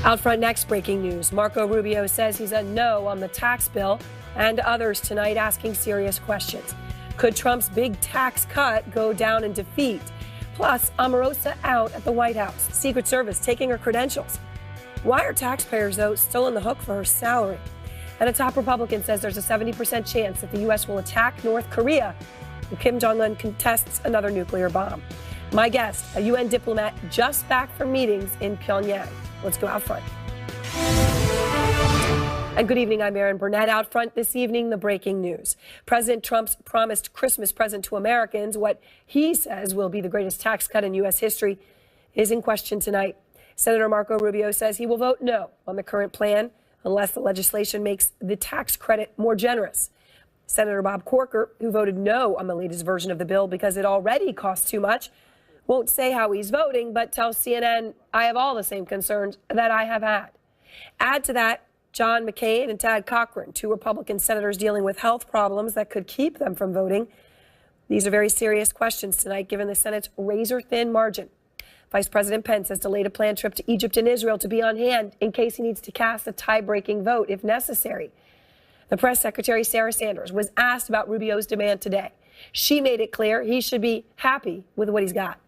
Out front next, breaking news. Marco Rubio says he's a no on the tax bill, and others tonight asking serious questions. Could Trump's big tax cut go down in defeat? Plus, Omarosa out at the White House. Secret Service taking her credentials. Why are taxpayers, though, still on the hook for her salary? And a top Republican says there's a 70% chance that the U.S. will attack North Korea if Kim Jong-un contests another nuclear bomb. My guest, a UN diplomat just back from meetings in Pyongyang. Let's go out front. And good evening, I'm Erin Burnett. Out front this evening, the breaking news. President Trump's promised Christmas present to Americans, what he says will be the greatest tax cut in U.S. history, is in question tonight. Senator Marco Rubio says he will vote no on the current plan unless the legislation makes the tax credit more generous. Senator Bob Corker, who voted no on the latest version of the bill because it already costs too much, won't say how he's voting, but tells CNN, I have all the same concerns that I have had. Add to that John McCain and Tad Cochran, two Republican senators dealing with health problems that could keep them from voting. These are very serious questions tonight, given the Senate's razor-thin margin. Vice President Pence has delayed a planned trip to Egypt and Israel to be on hand in case he needs to cast a tie-breaking vote if necessary. The press secretary, Sarah Sanders, was asked about Rubio's demand today. She made it clear he should be happy with what he's got.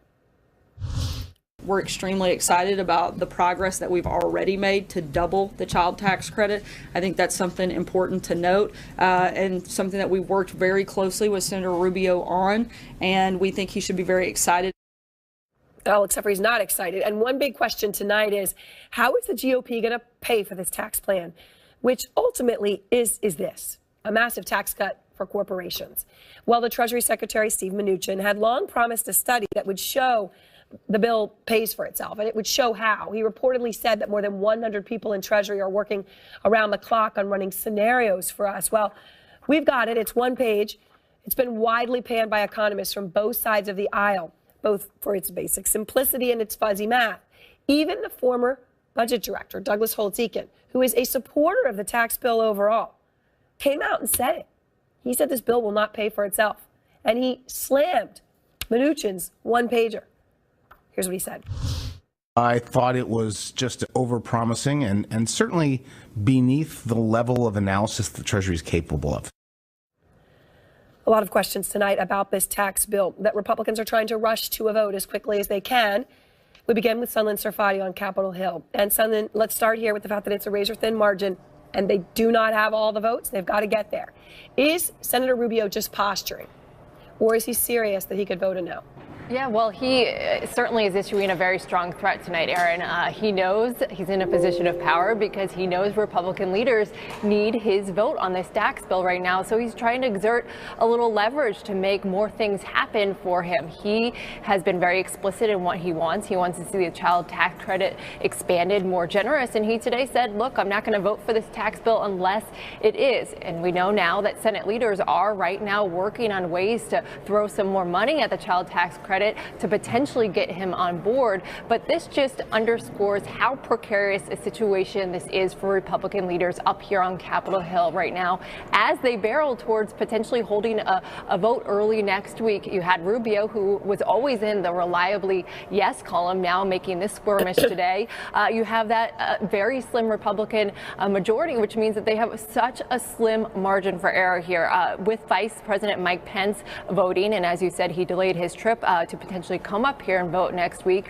We're extremely excited about the progress that we've already made to double the child tax credit. I think that's something important to note and something that we worked very closely with Senator Rubio on, and we think he should be very excited. Well, except for he's not excited. And one big question tonight is, how is the GOP going to pay for this tax plan, which ultimately is this, a massive tax cut for corporations? Well, the Treasury Secretary, Steve Mnuchin, had long promised a study that would show the bill pays for itself, and it would show how. He reportedly said that more than 100 people in Treasury are working around the clock on running scenarios for us. Well, we've got it. It's one page. It's been widely panned by economists from both sides of the aisle, both for its basic simplicity and its fuzzy math. Even the former budget director, Douglas Holtz-Eakin, who is a supporter of the tax bill overall, came out and said it. He said this bill will not pay for itself, and he slammed Mnuchin's one-pager. Here's what he said. I thought it was just over-promising and certainly beneath the level of analysis the Treasury is capable of. A lot of questions tonight about this tax bill that Republicans are trying to rush to a vote as quickly as they can. We begin with Sunlen Serfati on Capitol Hill. And Sunlen, let's start here with the fact that it's a razor-thin margin and they do not have all the votes. They've got to get there. Is Senator Rubio just posturing, or is he serious that he could vote a no? Yeah, well, he certainly is issuing a very strong threat tonight, Aaron. He knows he's in a position of power because he knows Republican leaders need his vote on this tax bill right now. So he's trying to exert a little leverage to make more things happen for him. He has been very explicit in what he wants. He wants to see the child tax credit expanded, more generous. And he today said, look, I'm not going to vote for this tax bill unless it is. And we know now that Senate leaders are right now working on ways to throw some more money at the child tax credit to potentially get him on board. But this just underscores how precarious a situation this is for Republican leaders up here on Capitol Hill right now as they barrel towards potentially holding a vote early next week. You had Rubio, who was always in the reliably yes column, now making this skirmish today. You have that very slim Republican majority, which means that they have such a slim margin for error here with Vice President Mike Pence voting. And as you said, he delayed his trip to potentially come up here and vote next week.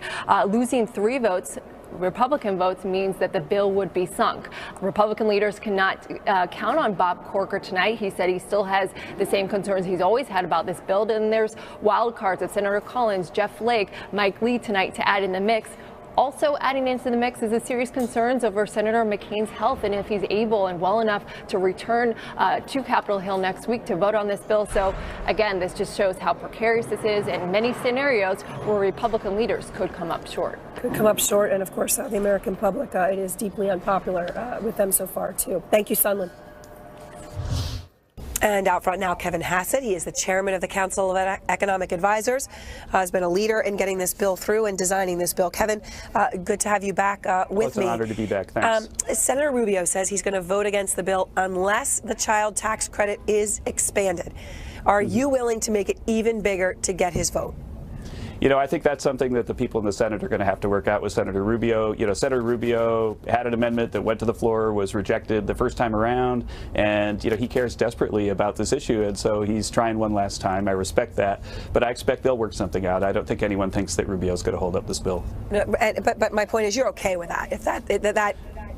Losing 3 votes, Republican votes, means that the bill would be sunk. Republican leaders cannot count on Bob Corker tonight. He said he still has the same concerns he's always had about this bill. And there's wild cards of Senator Collins, Jeff Flake, Mike Lee tonight to add in the mix. Also adding into the mix is the serious concerns over Senator McCain's health and if he's able and well enough to return to Capitol Hill next week to vote on this bill. So again, this just shows how precarious this is and many scenarios where Republican leaders could come up short. Could come up short. And of course, the American public, it is deeply unpopular with them so far, too. Thank you, Sunlen. And out front now, Kevin Hassett. He is the chairman of the Council of Economic Advisors, has been a leader in getting this bill through and designing this bill. Kevin, good to have you back with me. It's an honor to be back. Thanks. Senator Rubio says he's going to vote against the bill unless the child tax credit is expanded. Are you willing to make it even bigger to get his vote? I think that's something that the people in the Senate are going to have to work out with Senator Rubio. Senator Rubio had an amendment that went to the floor, was rejected the first time around, and he cares desperately about this issue, and so he's trying one last time. I respect that, but I expect they'll work something out. I don't think anyone thinks that Rubio's going to hold up this bill. No, but my point is, you're okay with that. If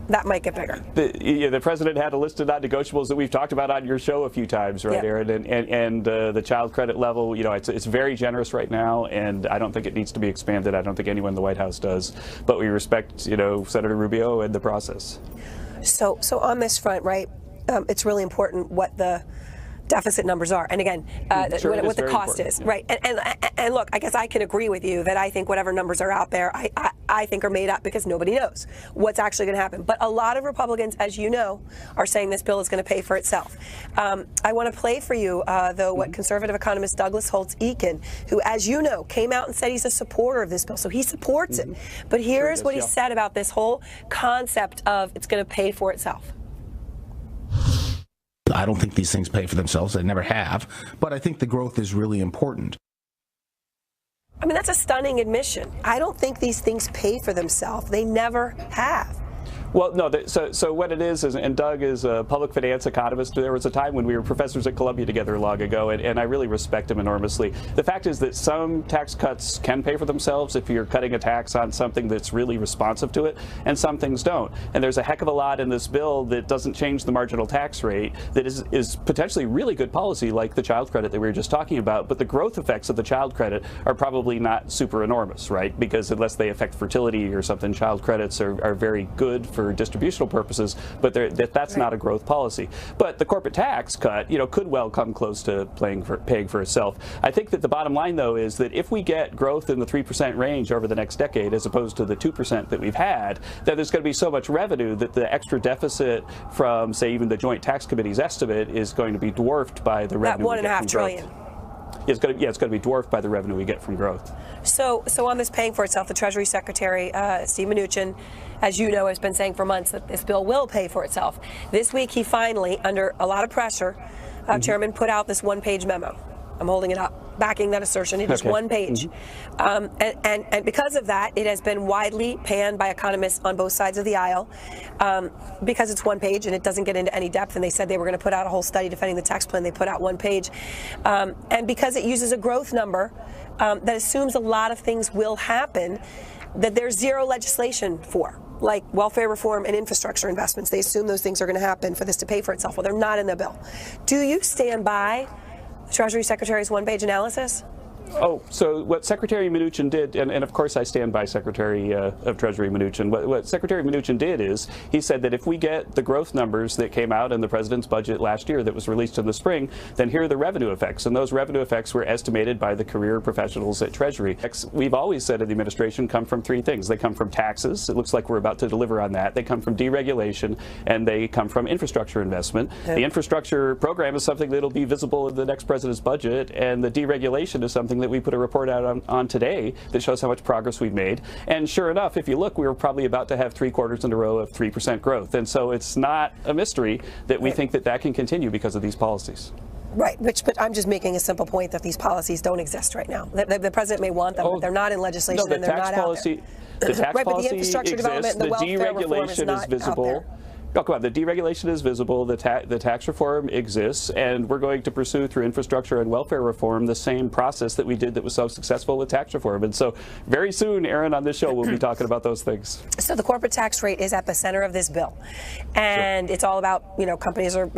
that might get bigger. The president had a list of non-negotiables that we've talked about on your show a few times, right, Aaron? And the child credit level, it's very generous right now, and I don't think it needs to be expanded. I don't think anyone in the White House does. But we respect, Senator Rubio and the process. So on this front, right, it's really important what the deficit numbers are, and again, what the cost is, yeah. Right? And look, I guess I can agree with you that I think whatever numbers are out there, I think are made up because nobody knows what's actually going to happen. But a lot of Republicans, as you know, are saying this bill is going to pay for itself. I want to play for you, though, what conservative economist Douglas Holtz-Eakin, who, as you know, came out and said he's a supporter of this bill, so he supports it. But here's what he said about this whole concept of it's going to pay for itself. I don't think these things pay for themselves. They never have. But I think the growth is really important. I mean, that's a stunning admission. I don't think these things pay for themselves. They never have. Well, no, so what it is, and Doug is a public finance economist. There was a time when we were professors at Columbia together long ago, and I really respect him enormously. The fact is that some tax cuts can pay for themselves if you're cutting a tax on something that's really responsive to it, and some things don't. And there's a heck of a lot in this bill that doesn't change the marginal tax rate that is potentially really good policy, like the child credit that we were just talking about. But the growth effects of the child credit are probably not super enormous, right? Because unless they affect fertility or something, child credits are very good for distributional purposes, but that's not a growth policy. But the corporate tax cut, could well come close to paying for itself. I think that the bottom line, though, is that if we get growth in the 3% range over the next decade, as opposed to the 2% that we've had, then there's going to be so much revenue that the extra deficit from, say, even the Joint Tax Committee's estimate is going to be dwarfed by the revenue. That $1.5 trillion. It's going to be dwarfed by the revenue we get from growth. So on this paying for itself, the Treasury Secretary, Steve Mnuchin, as you know, has been saying for months that this bill will pay for itself. This week, he finally, under a lot of pressure, Chairman, put out this one-page memo. I'm holding it up, backing that assertion. It is one page. And because of that, it has been widely panned by economists on both sides of the aisle because it's one page and it doesn't get into any depth. And they said they were going to put out a whole study defending the tax plan. They put out one page. And because it uses a growth number that assumes a lot of things will happen that there's zero legislation for, like welfare reform and infrastructure investments. They assume those things are going to happen for this to pay for itself. Well, they're not in the bill. Do you stand by the Treasury Secretary's one-page analysis? Oh, so what Secretary Mnuchin did, and of course I stand by Secretary of Treasury Mnuchin, what Secretary Mnuchin did is he said that if we get the growth numbers that came out in the president's budget last year that was released in the spring, then here are the revenue effects. And those revenue effects were estimated by the career professionals at Treasury. We've always said in the administration come from three things. They come from taxes. It looks like we're about to deliver on that. They come from deregulation, and they come from infrastructure investment. The infrastructure program is something that will be visible in the next president's budget, and the deregulation is something that we put a report out on today that shows how much progress we've made. And sure enough, if you look, we were probably about to have 3 quarters in a row of 3% growth. And so it's not a mystery that we think that can continue because of these policies. Right, but I'm just making a simple point that these policies don't exist right now. The president may want them, but they're not in legislation, and they're not out there. The tax right, policy but the infrastructure development and the welfare reform is not visible. Out there. Oh, come on, the deregulation is visible, the tax reform exists, and we're going to pursue through infrastructure and welfare reform the same process that we did that was so successful with tax reform. And so very soon, Aaron, on this show, we'll be talking about those things. So the corporate tax rate is at the center of this bill. And it's all about, companies are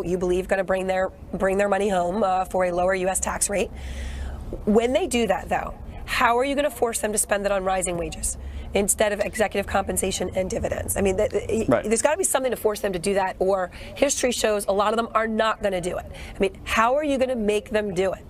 you believe going to bring their money home for a lower U.S. tax rate. When they do that, though, how are you going to force them to spend it on rising wages instead of executive compensation and dividends? I mean, there's got to be something to force them to do that, or history shows a lot of them are not going to do it. I mean, how are you going to make them do it?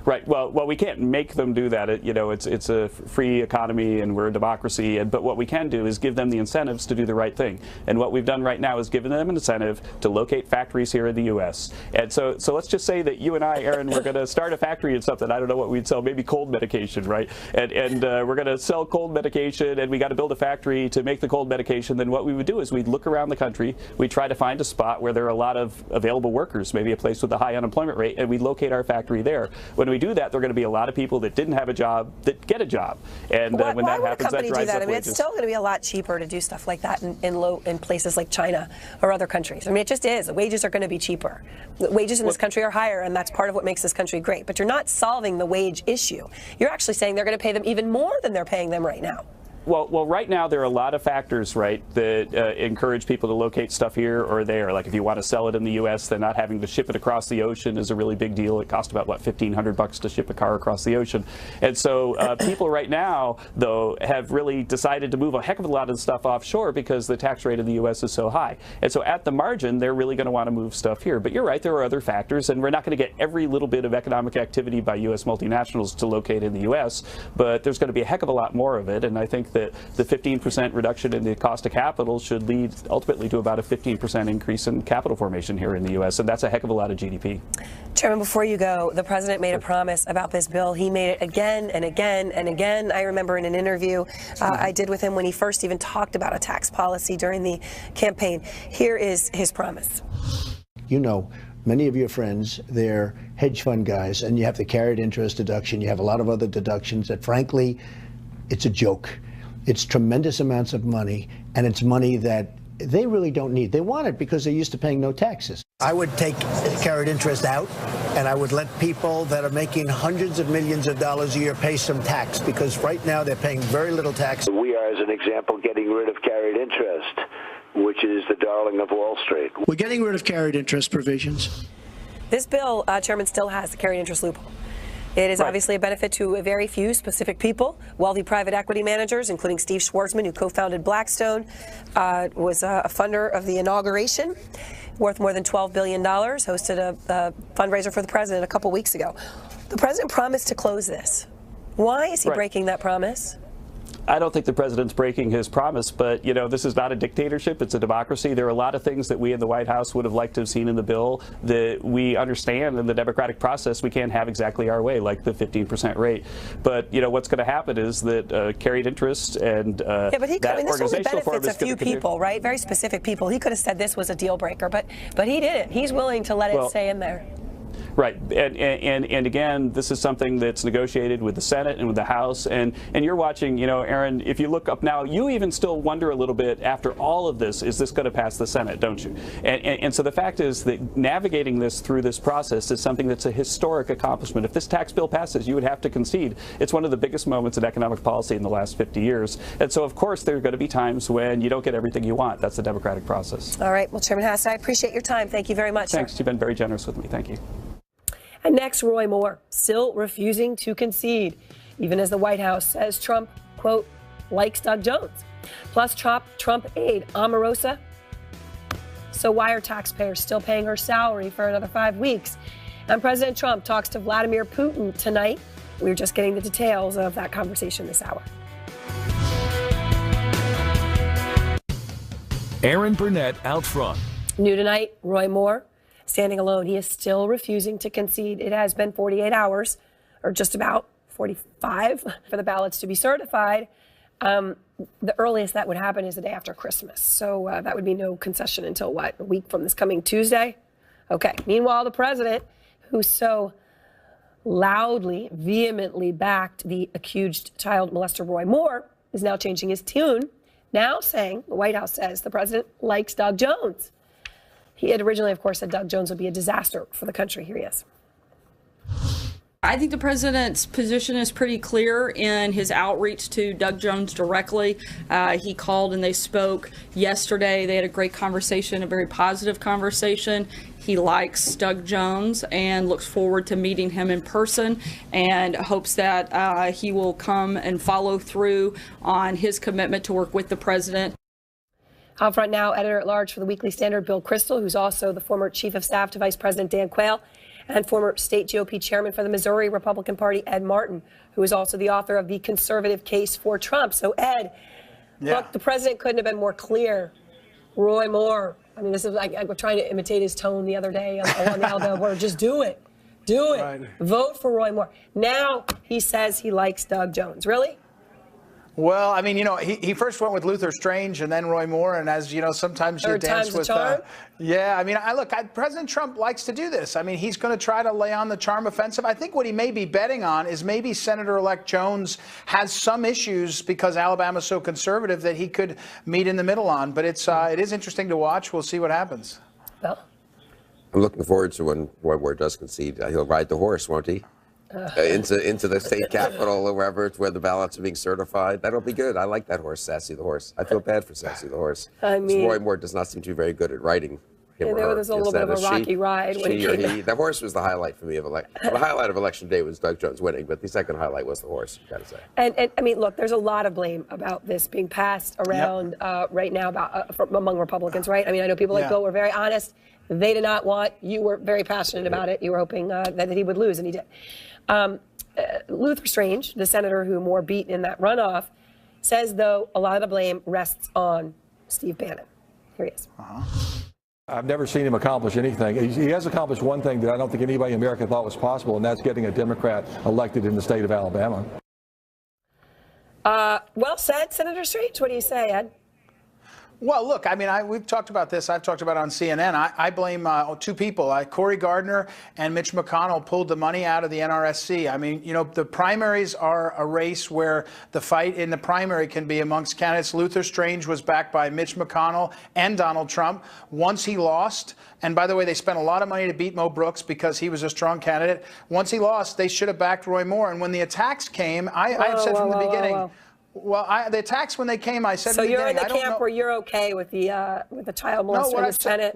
Right. Well, we can't make them do that. It's a free economy and we're a democracy. But what we can do is give them the incentives to do the right thing. And what we've done right now is given them an incentive to locate factories here in the U.S. And so let's just say that you and I, Aaron, we're going to start a factory in something. I don't know what we'd sell, maybe cold medication, right? And we're going to sell cold medication, and we got to build a factory to make the cold medication. Then what we would do is we'd look around the country. We'd try to find a spot where there are a lot of available workers, maybe a place with a high unemployment rate, and we'd locate our factory there. When when we do that, there are going to be a lot of people that didn't have a job that get a job. And when that happens, that drives up wages. It's still going to be a lot cheaper to do stuff like that in places like China or other countries. I mean, it just is. The wages are going to be cheaper. The wages in this country are higher, and that's part of what makes this country great. But you're not solving the wage issue. You're actually saying they're going to pay them even more than they're paying them right now. Well, right now there are a lot of factors, right, that encourage people to locate stuff here or there. Like if you want to sell it in the U.S., then not having to ship it across the ocean is a really big deal. It costs about, what, $1,500 to ship a car across the ocean. And so people right now, though, have really decided to move a heck of a lot of the stuff offshore because the tax rate in the U.S. is so high. And so at the margin, they're really going to want to move stuff here. But you're right, there are other factors, and we're not going to get every little bit of economic activity by U.S. multinationals to locate in the U.S., but there's going to be a heck of a lot more of it. And I think that the 15% reduction in the cost of capital should lead ultimately to about a 15% increase in capital formation here in the U.S., and that's a heck of a lot of GDP. Chairman, before you go, the president made a promise about this bill. He made it again and again and again. I remember in an interview I did with him when he first even talked about a tax policy during the campaign. Here is his promise. You know, many of your friends, they're hedge fund guys, and you have the carried interest deduction. You have a lot of other deductions that, frankly, it's a joke. It's tremendous amounts of money, and it's money that they really don't need. They want it because they're used to paying no taxes. I would take carried interest out, and I would let people that are making hundreds of millions of dollars a year pay some tax, because right now they're paying very little tax. We are, as an example, getting rid of carried interest, which is the darling of Wall Street. We're getting rid of carried interest provisions. This bill, Chairman, still has the carried interest loophole. It is obviously a benefit to a very few specific people, wealthy private equity managers, including Steve Schwarzman, who co-founded Blackstone, was a funder of the inauguration, worth more than $12 billion, hosted a fundraiser for the president a couple weeks ago. The president promised to close this. Why is he breaking that promise? I don't think the president's breaking his promise, but, you know, this is not a dictatorship. It's a democracy. There are a lot of things that we in the White House would have liked to have seen in the bill that we understand in the democratic process we can't have exactly our way, like the 15% rate. But, you know, what's going to happen is that carried interest and but he could, that this only organizational form benefits is a few people, right? Very specific people. He could have said this was a deal breaker, but he didn't. He's willing to let it stay in there. Right, and again, this is something that's negotiated with the Senate and with the House, and you're watching, you know, Aaron, if you look up now, you even still wonder a little bit after all of this, is this going to pass the Senate, don't you? And so the fact is that navigating this through this process is something that's a historic accomplishment. If this tax bill passes, you would have to concede. It's one of the biggest moments in economic policy in the last 50 years. And so, of course, there are going to be times when you don't get everything you want. That's the democratic process. All right. Well, Chairman Haas, I appreciate your time. Thank you very much. Thanks. Sir. You've been very generous with me. Thank you. And next, Roy Moore, still refusing to concede, even as the White House says Trump, quote, likes Doug Jones. Plus, Trump aide Omarosa. So why are taxpayers still paying her salary for another 5 weeks? And President Trump talks to Vladimir Putin tonight. We're just getting the details of that conversation this hour. Aaron Burnett out front. New tonight, Roy Moore. Standing alone, he is still refusing to concede. It has been 48 hours, or just about 45, for the ballots to be certified. The earliest that would happen is the day after Christmas. So that would be no concession until, what, a week from this coming Tuesday? Okay. Meanwhile, the president, who so loudly, vehemently backed the accused child molester Roy Moore, is now changing his tune, now saying, the White House says, the president likes Doug Jones. He had originally, of course, said Doug Jones would be a disaster for the country. Here he is. I think the president's position is pretty clear in his outreach to Doug Jones directly. He called and they spoke yesterday. They had a great conversation, a very positive conversation. He likes Doug Jones and looks forward to meeting him in person and hopes that he will come and follow through on his commitment to work with the president. Out front now, editor-at-large for the Weekly Standard, Bill Kristol, who's also the former chief of staff to Vice President Dan Quayle, and former state GOP chairman for the Missouri Republican Party, Ed Martin, who is also the author of The Conservative Case for Trump. So, Ed, look, the president couldn't have been more clear. Roy Moore, I mean, this is like I was trying to imitate his tone the other day on the Alabama border. Just do it. Do it. Right. Vote for Roy Moore. Now he says he likes Doug Jones. Really? Well, I mean, he first went with Luther Strange and then Roy Moore, and as you know, sometimes you dance with. Yeah, I mean, President Trump likes to do this. I mean, he's going to try to lay on the charm offensive. I think what he may be betting on is maybe Senator-elect Jones has some issues because Alabama's so conservative that he could meet in the middle on. But it is interesting to watch. We'll see what happens. Well, I'm looking forward to when Roy Moore does concede. He'll ride the horse, won't he? Into the state capitol or wherever it's where the ballots are being certified. That'll be good. I like that horse, Sassy the horse. I feel bad for Sassy the horse. I mean, Roy Moore does not seem to be very good at riding. There was a little bit of a rocky ride. The horse was the highlight for me the highlight of election day was Doug Jones winning, but the second highlight was the horse. Got to say. And I mean, look, there's a lot of blame about this being passed around right now among Republicans, right? I mean, I know people like Bill were very honest. They did not want. You were very passionate about it. You were hoping that he would lose, and he did. Luther Strange, the senator who Moore beat in that runoff, says, though, a lot of the blame rests on Steve Bannon. Here he is. I've never seen him accomplish anything. He has accomplished one thing that I don't think anybody in America thought was possible, and that's getting a Democrat elected in the state of Alabama. Well said, Senator Strange. What do you say, Ed? Well, look, I mean, we've talked about this. I've talked about it on CNN. I blame two people. Cory Gardner and Mitch McConnell pulled the money out of the NRSC. I mean, the primaries are a race where the fight in the primary can be amongst candidates. Luther Strange was backed by Mitch McConnell and Donald Trump. Once he lost, and by the way, they spent a lot of money to beat Mo Brooks because he was a strong candidate. Once he lost, they should have backed Roy Moore. And when the attacks came, I had said from the beginning. Well, the attacks when they came, I said. So you're in the camp where you're okay with the child molester in the Senate?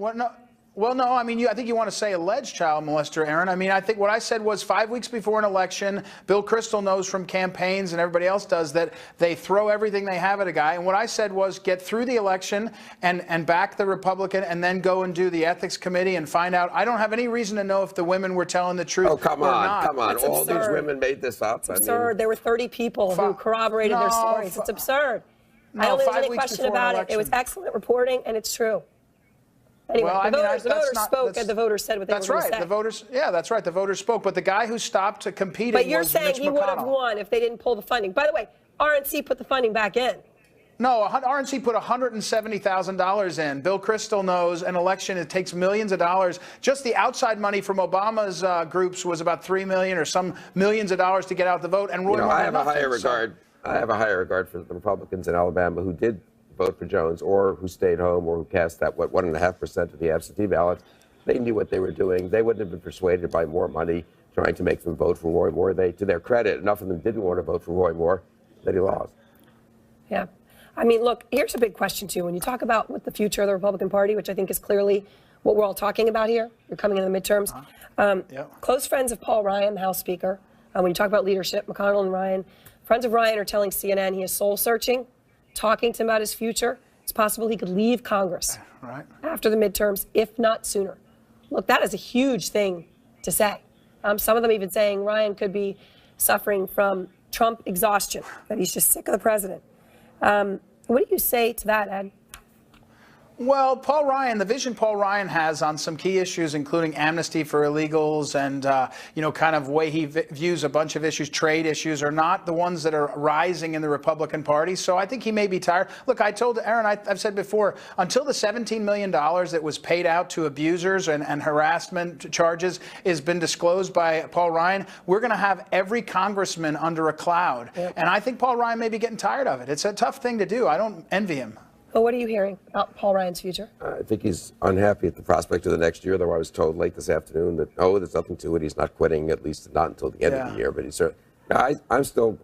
Well, no. I mean, I think you want to say alleged child molester, Aaron. I mean, I think what I said was 5 weeks before an election, Bill Kristol knows from campaigns and everybody else does that they throw everything they have at a guy. And what I said was get through the election and back the Republican and then go and do the ethics committee and find out. I don't have any reason to know if the women were telling the truth. Oh, come on, come on. All these women made this up. It's absurd. There were 30 people who corroborated their stories. It's absurd. I don't think there's any question about it. It was excellent reporting, and it's true. Anyway, well, the voters spoke, and the voters said what they were going to say. That's right. The voters, that's right. The voters spoke, but the guy who stopped competing was Mitch McConnell. But you're saying he would have won if they didn't pull the funding. By the way, RNC put the funding back in. No, RNC put $170,000 in. Bill Kristol knows an election, it takes millions of dollars. Just the outside money from Obama's groups was about $3 million or some millions of dollars to get out the vote. And Roy Moore I have a higher regard. I have a higher regard for the Republicans in Alabama who did vote for Jones or who stayed home or who cast that 1.5% of the absentee ballots. They knew what they were doing. They wouldn't have been persuaded by more money trying to make them vote for Roy Moore. To their credit, enough of them didn't want to vote for Roy Moore that he lost. Yeah. I mean, look, here's a big question, too. When you talk about what the future of the Republican Party, which I think is clearly what we're all talking about here, you're coming in the midterms. Close friends of Paul Ryan, the House Speaker, when you talk about leadership, McConnell and Ryan, friends of Ryan are telling CNN he is soul-searching, talking to him about his future. It's possible he could leave Congress after the midterms, if not sooner. Look, that is a huge thing to say. Some of them even saying Ryan could be suffering from Trump exhaustion, that he's just sick of the president. What do you say to that, Ed? Well, Paul Ryan, the vision Paul Ryan has on some key issues, including amnesty for illegals and, kind of way he views a bunch of issues, trade issues, are not the ones that are rising in the Republican Party. So I think he may be tired. Look, I told Aaron, I've said before, until the $17 million that was paid out to abusers and harassment charges has been disclosed by Paul Ryan, we're going to have every congressman under a cloud. Yep. And I think Paul Ryan may be getting tired of it. It's a tough thing to do. I don't envy him. Well, what are you hearing about Paul Ryan's future? I think he's unhappy at the prospect of the next year, though I was told late this afternoon that, there's nothing to it. He's not quitting, at least not until the end of the year. But he's I'm still,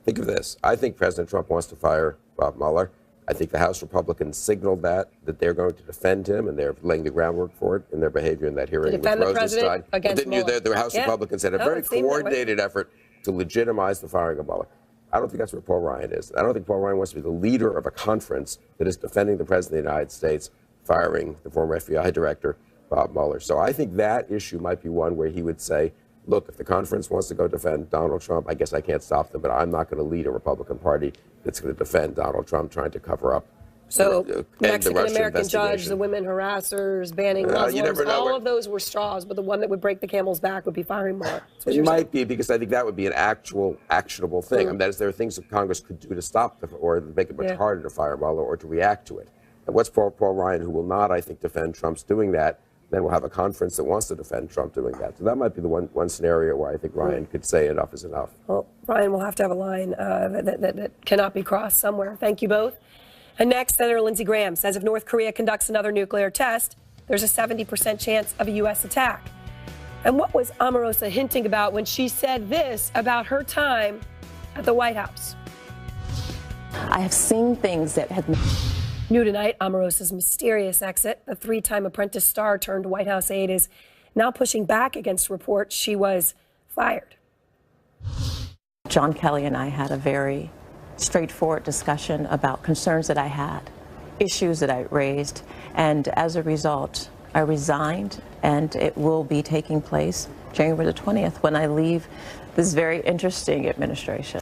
think of this. I think President Trump wants to fire Bob Mueller. I think the House Republicans signaled that they're going to defend him, and they're laying the groundwork for it in their behavior in that hearing with Rosenstein. Against Mueller. The House Republicans had a very coordinated effort to legitimize the firing of Mueller. I don't think that's what Paul Ryan is. I don't think Paul Ryan wants to be the leader of a conference that is defending the President of the United States, firing the former FBI director, Bob Mueller. So I think that issue might be one where he would say, look, if the conference wants to go defend Donald Trump, I guess I can't stop them, but I'm not going to lead a Republican Party that's going to defend Donald Trump trying to cover up So Mexican-American judge, the women harassers, banning Muslims, all of those were straws, but the one that would break the camel's back would be firing more. It might be, because I think that would be an actionable thing. I mean, that is, there are things that Congress could do to stop or make it much harder to fire Mueller or to react to it. And what's Paul Ryan, who will not, I think, defend Trump's doing that, then we'll have a conference that wants to defend Trump doing that. So that might be the one scenario where I think Ryan could say enough is enough. Well, Ryan will have to have a line that cannot be crossed somewhere. Thank you both. And next, Senator Lindsey Graham says if North Korea conducts another nuclear test, there's a 70% chance of a U.S. attack. And what was Omarosa hinting about when she said this about her time at the White House? I have seen things that have... New tonight, Omarosa's mysterious exit. The three-time Apprentice star turned White House aide is now pushing back against reports she was fired. John Kelly and I had a very straightforward discussion about concerns that I had, issues that I raised, and as a result, I resigned, and it will be taking place January the 20th when I leave this very interesting administration.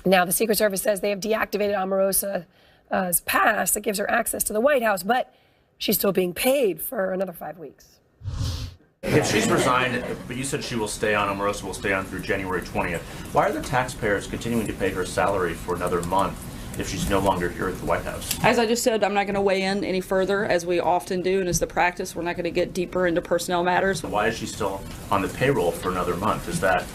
Now, the Secret Service says they have deactivated Omarosa's pass that gives her access to the White House, but she's still being paid for another 5 weeks. If she's resigned, but you said she will stay on, Omarosa will stay on through January 20th, why are the taxpayers continuing to pay her salary for another month if she's no longer here at the White House? As I just said, I'm not going to weigh in any further, as we often do, and as the practice, we're not going to get deeper into personnel matters. Why is she still on the payroll for another month? Is that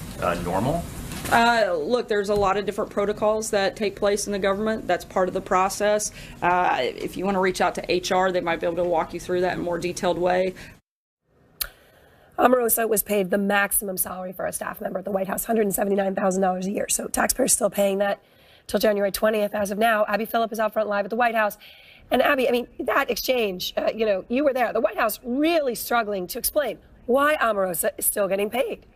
normal? Look, there's a lot of different protocols that take place in the government. That's part of the process. If you want to reach out to HR, they might be able to walk you through that in a more detailed way. Omarosa was paid the maximum salary for a staff member at the White House, $179,000 a year. So taxpayers still paying that till January 20th. As of now, Abby Phillip is out front live at the White House. And Abby, I mean, that exchange, you were there. The White House really struggling to explain why Omarosa is still getting paid.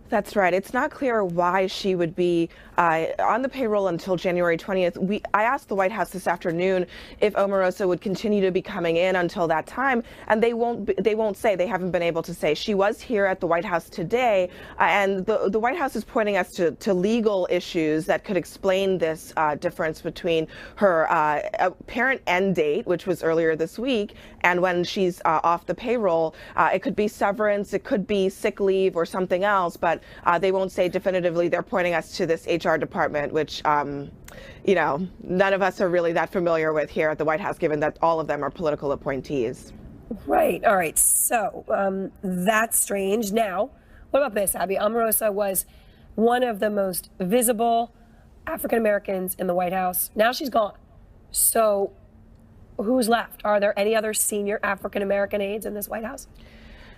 That's right. It's not clear why she would be on the payroll until January 20th. I asked the White House this afternoon if Omarosa would continue to be coming in until that time, and they won't say. They haven't been able to say. She was here at the White House today, and the White House is pointing us to legal issues that could explain this difference between her apparent end date, which was earlier this week, and when she's off the payroll. It could be severance, it could be sick leave or something else, but they won't say definitively. They're pointing us to this HR department, which, none of us are really that familiar with here at the White House, given that all of them are political appointees. Right. All right. So that's strange. Now, what about this, Abby? Omarosa was one of the most visible African Americans in the White House. Now she's gone. So who's left? Are there any other senior African American aides in this White House?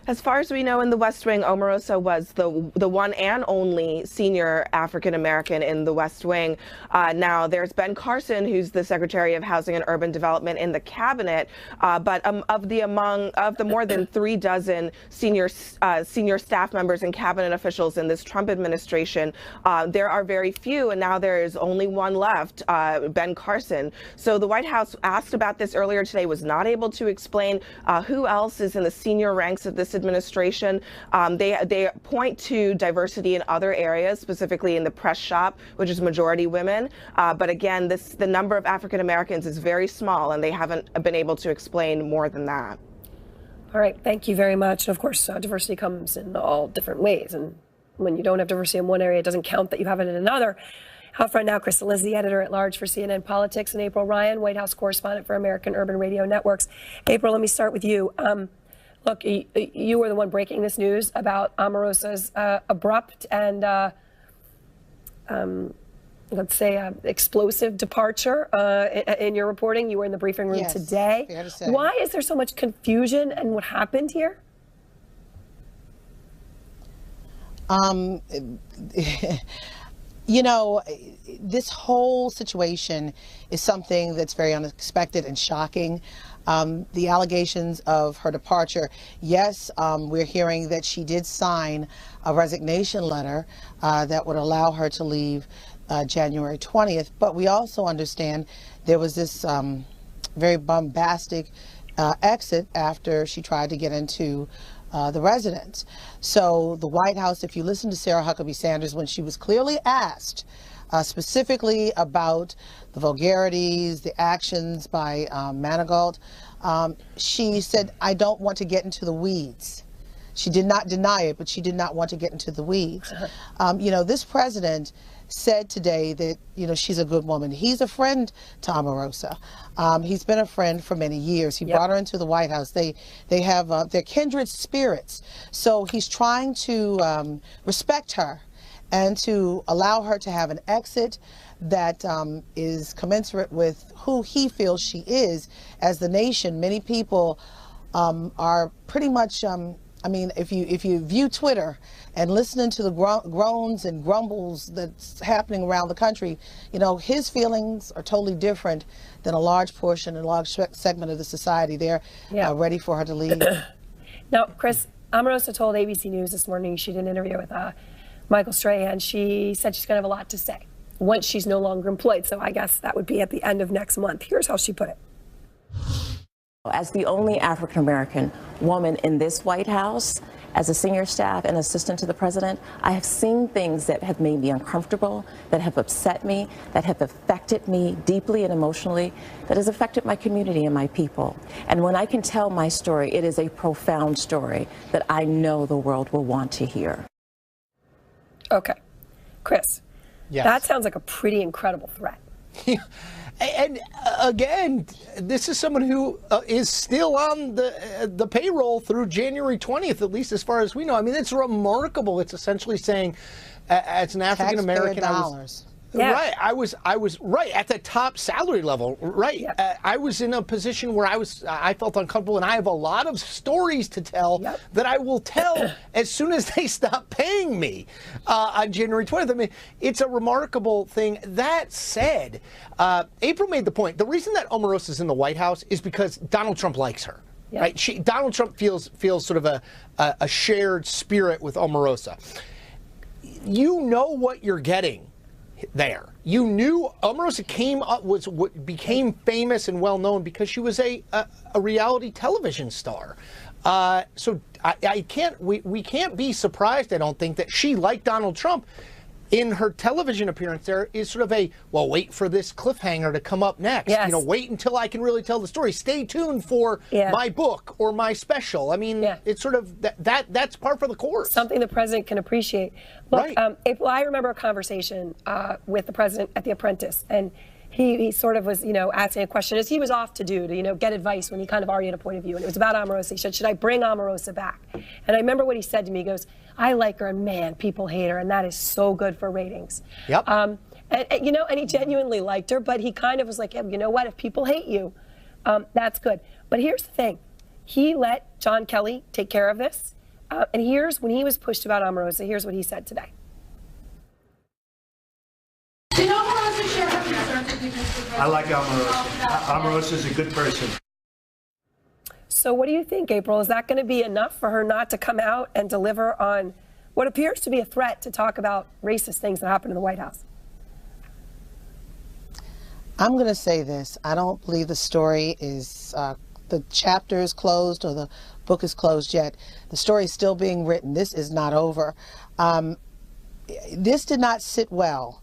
As far as we know, in the West Wing, Omarosa was the one and only senior African American in the West Wing. Now, there's Ben Carson, who's the Secretary of Housing and Urban Development in the cabinet. But of the more than 36 senior staff members and cabinet officials in this Trump administration, there are very few, and now there is only one left, Ben Carson. So the White House asked about this earlier today, was not able to explain who else is in the senior ranks of this administration. They point to diversity in other areas, specifically in the press shop, which is majority women. But again, the number of African Americans is very small, and they haven't been able to explain more than that. All right. Thank you very much. Of course, diversity comes in all different ways. And when you don't have diversity in one area, it doesn't count that you have it in another. Out front now, Krista Liz, the editor-at-large for CNN Politics, and April Ryan, White House correspondent for American Urban Radio Networks. April, let me start with you. Look, you were the one breaking this news about Omarosa's abrupt and, let's say, explosive departure in your reporting. You were in the briefing room today. Fair to say. Why is there so much confusion, and what happened here? This whole situation is something that's very unexpected and shocking. The allegations of her departure, yes, we're hearing that she did sign a resignation letter that would allow her to leave January 20th, but we also understand there was this very bombastic exit after she tried to get into the residence. So the White House, if you listen to Sarah Huckabee Sanders, when she was clearly asked specifically about the vulgarities, the actions by Manigault. She said, I don't want to get into the weeds. She did not deny it, but she did not want to get into the weeds. This president said today that, she's a good woman. He's a friend to Omarosa. He's been a friend for many years. He brought her into the White House. They have, they're kindred spirits. So he's trying to respect her and to allow her to have an exit that is commensurate with who he feels she is as the nation. Many people are pretty much, if you view Twitter and listening to the groans and grumbles that's happening around the country, his feelings are totally different than a large portion and a large segment of the society. They're ready for her to leave. Now, Chris, Omarosa told ABC News this morning, she did an interview with Michael Strahan. She said she's going to have a lot to say once she's no longer employed. So I guess that would be at the end of next month. Here's how she put it. As the only African-American woman in this White House, as a senior staff and assistant to the president, I have seen things that have made me uncomfortable, that have upset me, that have affected me deeply and emotionally, that has affected my community and my people. And when I can tell my story, it is a profound story that I know the world will want to hear. Okay. Chris, yes. That sounds like a pretty incredible threat. And again, this is someone who is still on the payroll through January 20th, at least as far as we know. I mean, it's remarkable. It's essentially saying, as an African American, right, I was right at the top salary level. Right, I was in a position where I felt uncomfortable, and I have a lot of stories to tell that I will tell as soon as they stop paying me on January 20th. I mean, it's a remarkable thing. That said, April made the point. The reason that Omarosa is in the White House is because Donald Trump likes her. Yep. Right? Donald Trump feels sort of a shared spirit with Omarosa. You know what you're getting there. You knew Omarosa became famous and well known because she was a reality television star. So we can't be surprised, I don't think, that she, like Donald Trump, in her television appearance there, is sort of wait for this cliffhanger to come up next. Yes. Wait until I can really tell the story. Stay tuned for my book or my special. I mean, it's sort of that's par for the course. Something the president can appreciate. Look, right. April, I remember a conversation with the president at The Apprentice, and he sort of was, asking a question as he was off to get advice when he kind of already had a point of view. And it was about Omarosa. He said, should I bring Omarosa back? And I remember what he said to me. He goes, I like her, and man, people hate her, and that is so good for ratings. Yep. And he genuinely liked her, but he kind of was like, you know what, if people hate you, that's good. But here's the thing. He let John Kelly take care of this. And when he was pushed about Omarosa, here's what he said today. Did Omarosa share her concerns with you? I like Omarosa. Omarosa is a good person. So what do you think, April? Is that going to be enough for her not to come out and deliver on what appears to be a threat to talk about racist things that happen in the White House? I'm going to say this. I don't believe the story is, the chapter is closed or the book is closed yet. The story is still being written. This is not over. This did not sit well.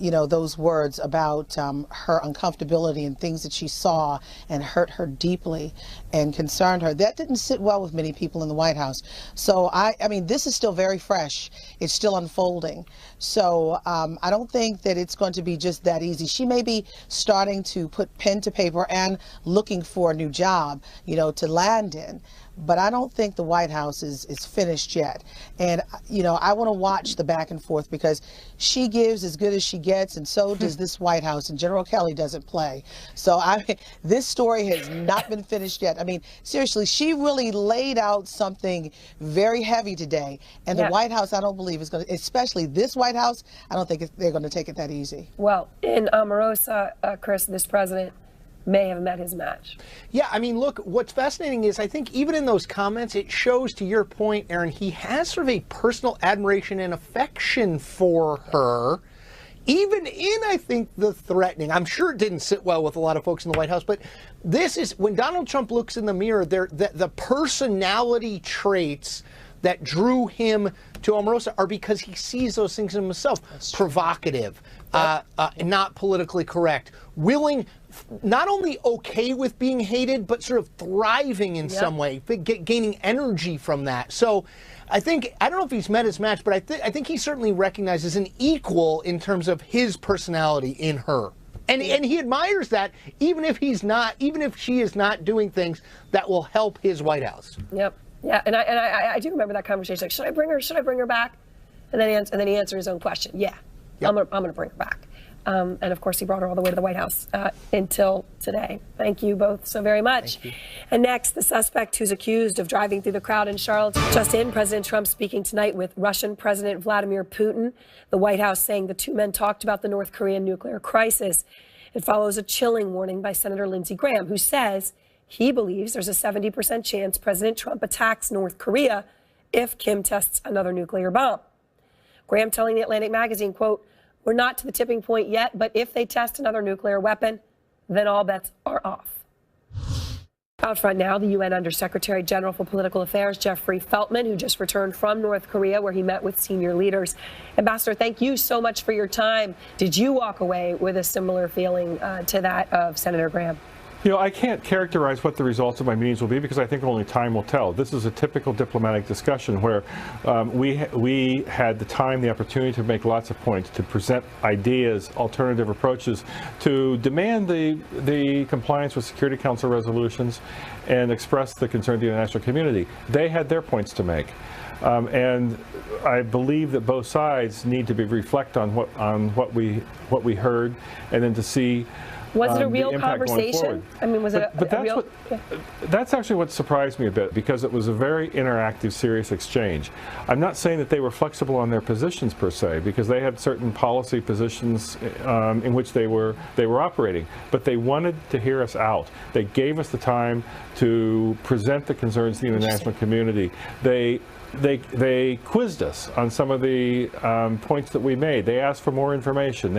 Those words about her uncomfortability and things that she saw and hurt her deeply and concerned her. That didn't sit well with many people in the White House. So, I mean, this is still very fresh. It's still unfolding. So I don't think that it's going to be just that easy. She may be starting to put pen to paper and looking for a new job, to land in. But I don't think the White House is finished yet. And, I want to watch the back and forth because she gives as good as she gets, and so does this White House, and General Kelly doesn't play. So this story has not been finished yet. I mean, seriously, she really laid out something very heavy today. And the White House, I don't believe is going to, especially this White House, I don't think they're going to take it that easy. Well, in Omarosa, Chris, this president may have met his match. Yeah, I mean, look, what's fascinating is I think even in those comments, it shows, to your point, Aaron, he has sort of a personal admiration and affection for her, even in, I think, the threatening. I'm sure it didn't sit well with a lot of folks in the White House, but this is, when Donald Trump looks in the mirror, the personality traits that drew him to Omarosa are because he sees those things in himself. Provocative, not politically correct, willing, not only okay with being hated, but sort of thriving in some way, gaining energy from that. So I don't know if he's met his match, but I think he certainly recognizes an equal in terms of his personality in her. And he admires that, even if she is not doing things that will help his White House. Yep. Yeah, and I do remember that conversation. Like, should I bring her back? And then he answered his own question. Yeah, yep. I'm gonna bring her back. And of course, he brought her all the way to the White House until today. Thank you both so very much. And next, the suspect who's accused of driving through the crowd in Charlotte. Just in, President Trump speaking tonight with Russian President Vladimir Putin. The White House saying the two men talked about the North Korean nuclear crisis. It follows a chilling warning by Senator Lindsey Graham, who says he believes there's a 70% chance President Trump attacks North Korea if Kim tests another nuclear bomb. Graham telling the Atlantic magazine, quote, "We're not to the tipping point yet, but if they test another nuclear weapon, then all bets are off." Out front now, the UN Undersecretary General for Political Affairs, Jeffrey Feltman, who just returned from North Korea, where he met with senior leaders. Ambassador, thank you so much for your time. Did you walk away with a similar feeling to that of Senator Graham? You know, I can't characterize what the results of my meetings will be because I think only time will tell. This is a typical diplomatic discussion where we had the time, the opportunity to make lots of points, to present ideas, alternative approaches, to demand the compliance with Security Council resolutions and express the concern of the international community. They had their points to make. And I believe that both sides need to reflect on what we heard, and then to see. Was it a real conversation? I mean, was it a real? That's actually what surprised me a bit, because it was a very interactive, serious exchange. I'm not saying that they were flexible on their positions per se, because they had certain policy positions in which they were operating, but they wanted to hear us out. They gave us the time to present the concerns of the international community. They quizzed us on some of the points that we made. They asked for more information.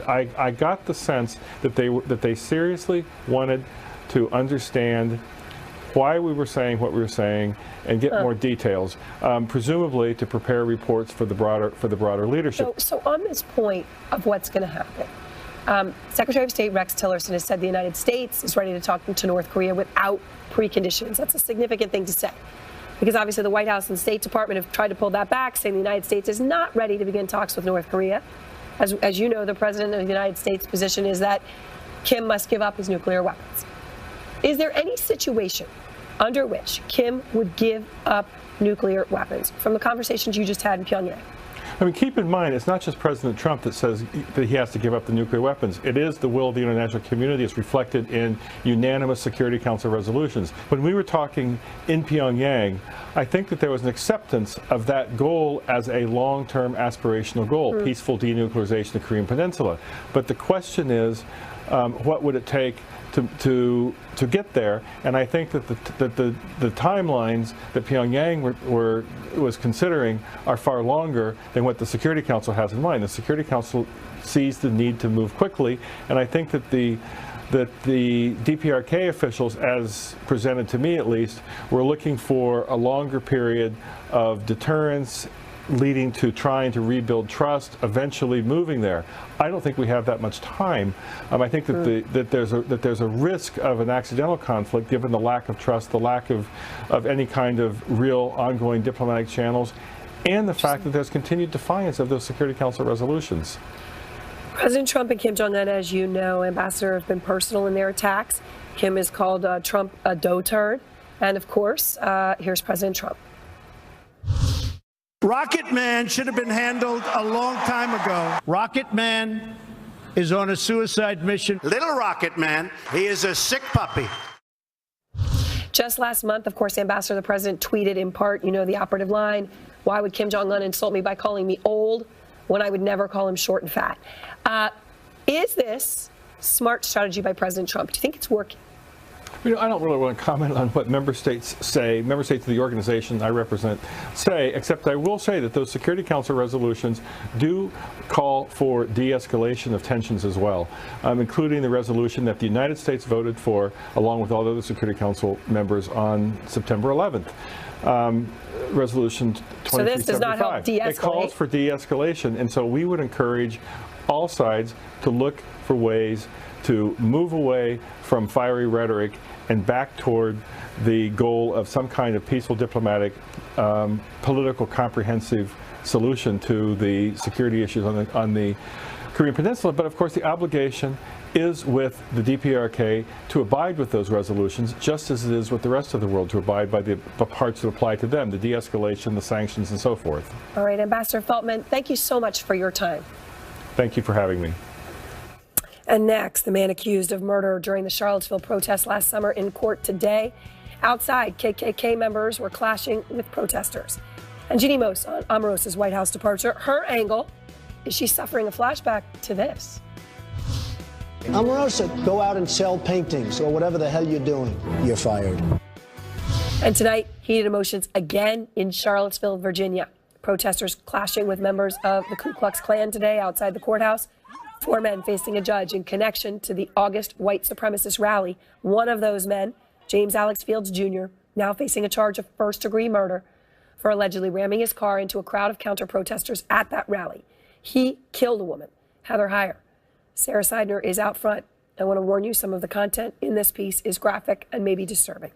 I got the sense that they seriously wanted to understand why we were saying what we were saying and get more details, presumably to prepare reports for the broader leadership. So on this point of what's going to happen, Secretary of State Rex Tillerson has said the United States is ready to talk to North Korea without preconditions. That's a significant thing to say, because obviously the White House and the State Department have tried to pull that back, saying the United States is not ready to begin talks with North Korea. As you know, the President of the United States' position is that Kim must give up his nuclear weapons. Is there any situation under which Kim would give up nuclear weapons from the conversations you just had in Pyongyang? I mean, keep in mind, it's not just President Trump that says that he has to give up the nuclear weapons. It is the will of the international community. It's reflected in unanimous Security Council resolutions. When we were talking in Pyongyang, I think that there was an acceptance of that goal as a long-term aspirational goal, peaceful denuclearization of the Korean Peninsula. But the question is, what would it take to get there? And I think that the timelines that Pyongyang was considering are far longer than what the Security Council has in mind. The Security Council sees the need to move quickly, and I think that the DPRK officials, as presented to me at least, were looking for a longer period of deterrence, leading to trying to rebuild trust, eventually moving there. I don't think we have that much time. I think that there's a risk of an accidental conflict, given the lack of trust, the lack of any kind of real ongoing diplomatic channels, and the fact that there's continued defiance of those Security Council resolutions. President Trump and Kim Jong-un, as you know, Ambassador, have been personal in their attacks. Kim has called Trump a dough-turd. And of course, here's President Trump. Rocket Man should have been handled a long time ago. Rocket Man is on a suicide mission. Little Rocket Man, he is a sick puppy. Just last month, of course, Ambassador, the president tweeted in part, you know, the operative line, "Why would Kim Jong-un insult me by calling me old when I would never call him short and fat?" Is this smart strategy by President Trump? Do you think it's working? I don't really want to comment on what member states say, member states of the organization I represent say, except I will say that those Security Council resolutions do call for de-escalation of tensions as well, including the resolution that the United States voted for, along with all the other Security Council members on September 11th. Resolution 2375. So this does not help de-escalate? It calls for de-escalation, and so we would encourage all sides to look for ways to move away from fiery rhetoric and back toward the goal of some kind of peaceful, diplomatic, political, comprehensive solution to the security issues on the Korean Peninsula. But of course, the obligation is with the DPRK to abide with those resolutions, just as it is with the rest of the world to abide by the parts that apply to them, the de-escalation, the sanctions, and so forth. All right, Ambassador Feltman, thank you so much for your time. Thank you for having me. And next, the man accused of murder during the Charlottesville protests last summer in court today. Outside, KKK members were clashing with protesters. And Jeannie Mose on Omarosa's White House departure. Her angle, is she suffering a flashback to this? Omarosa, go out and sell paintings or whatever the hell you're doing. You're fired. And tonight, heated emotions again in Charlottesville, Virginia. Protesters clashing with members of the Ku Klux Klan today outside the courthouse. 4 men facing a judge in connection to the August white supremacist rally. One of those men, James Alex Fields Jr., now facing a charge of first-degree murder for allegedly ramming his car into a crowd of counter-protesters at that rally. He killed a woman, Heather Heyer. Sarah Seidner is out front. I want to warn you, some of the content in this piece is graphic and maybe disturbing.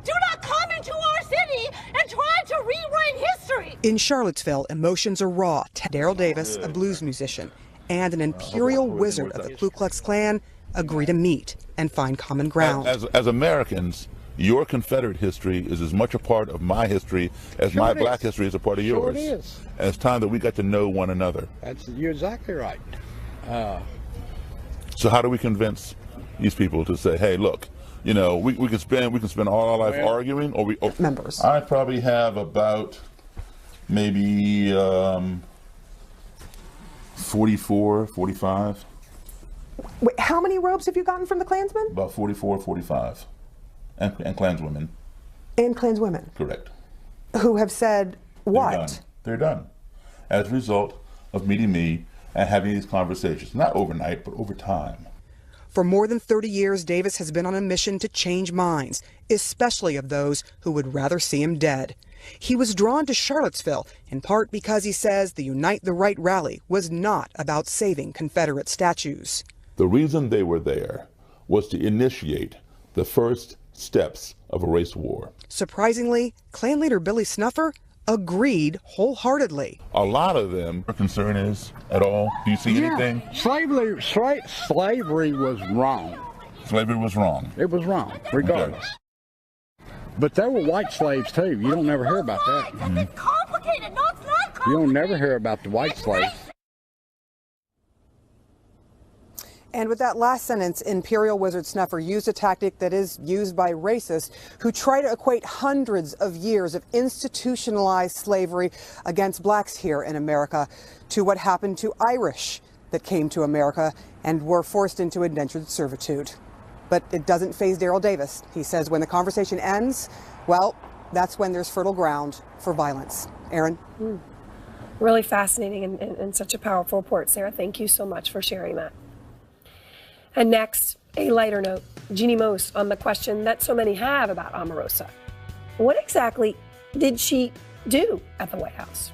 Do not come into our city and try to rewrite history. In Charlottesville, emotions are raw. Daryl Davis, a blues musician, and an imperial wizard of the Ku Klux Klan agree to meet and find common ground. As Americans, your Confederate history is as much a part of my history as my black history is a part of yours. Sure it is. And it's time that we got to know one another. You're exactly right. So how do we convince these people to say, hey, look, you know, we can spend all our life arguing, or members. I probably have about maybe 44, 45. Wait, how many robes have you gotten from the Klansmen? About 44, 45. And Klanswomen. And Klanswomen. Correct. Who have said what? They're done. As a result of meeting me and having these conversations, not overnight, but over time. For more than 30 years, Davis has been on a mission to change minds, especially of those who would rather see him dead. He was drawn to Charlottesville, in part because he says the Unite the Right rally was not about saving Confederate statues. The reason they were there was to initiate the first steps of a race war. Surprisingly, Klan leader Billy Snuffer agreed wholeheartedly. A lot of them, their concern is at all, do you see anything? Slavery was wrong. Slavery was wrong. It was wrong, regardless. Okay. But there were white slaves too. You don't never hear about that. It's complicated. No, it's not complicated. You don't never hear about the white slaves. And with that last sentence, Imperial Wizard Snuffer used a tactic that is used by racists who try to equate hundreds of years of institutionalized slavery against blacks here in America to what happened to Irish that came to America and were forced into indentured servitude. But it doesn't faze Daryl Davis. He says when the conversation ends, well, that's when there's fertile ground for violence. Aaron? Really fascinating and such a powerful report. Sarah, thank you so much for sharing that. And next, a lighter note. Jeannie Mose on the question that so many have about Omarosa. What exactly did she do at the White House?